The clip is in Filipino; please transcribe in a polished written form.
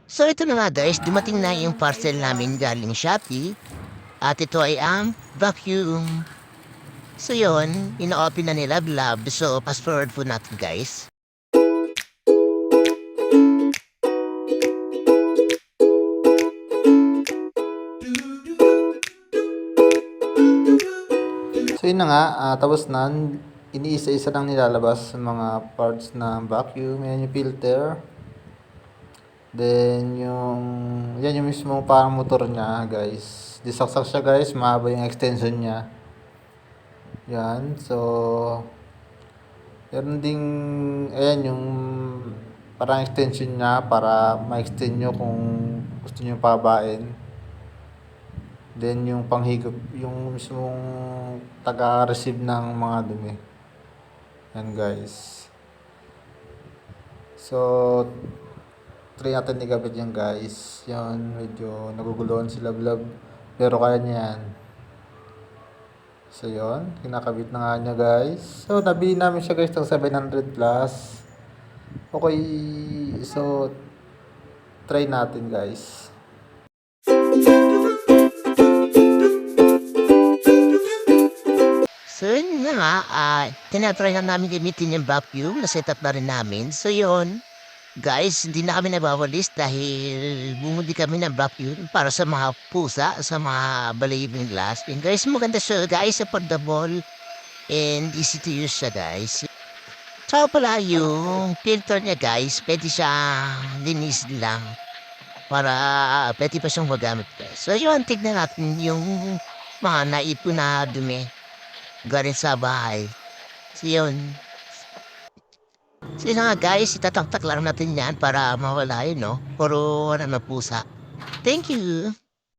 So ito na nga guys, dumating na yung parcel namin galing Shopee. At ito ay ang vacuum. So yun, ina-open na nila Blab. So fast forward po natin guys. So yun na nga, tapos na, iniisa-isa lang nilalabas sa mga parts ng vacuum. Yan yung filter. Then yan yung mismo parang motor niya guys. Disaksak siya guys, mahaba yung extension niya. Yan, so meron ding, ayan yung parang extension niya para ma-extend nyo kung gusto nyo pabain. Then yung panghigop, yung mismong taga-receive ng mga dumi. Yan guys. So, try natin igabit yan guys. Yan, medyo naguguluhan sila vlog. Pero kaya niya yan. So, yun. Kinakabit na nga niya guys. So, nabili namin siya guys ng 700 plus. Okay. So, try natin guys. So yun na nga, tinatry na namin gamitin yung vacuum na setup na rin namin. So yun, guys, hindi na kami nabawalis dahil bumuli kami ng vacuum para sa mga pusa, sa mga balibing glass. And guys, maganda siya guys, affordable and easy to use siya guys. So pala yung filter niya guys, pwede siyang linis lang para pwede pa siyang magamit guys. So yun, tignan natin yung mga naipon na dumi galing sa bahay. So yun. So yun nga guys, itataktak lang natin yan para mawala yun, no? Puro ano na pusa. Thank you!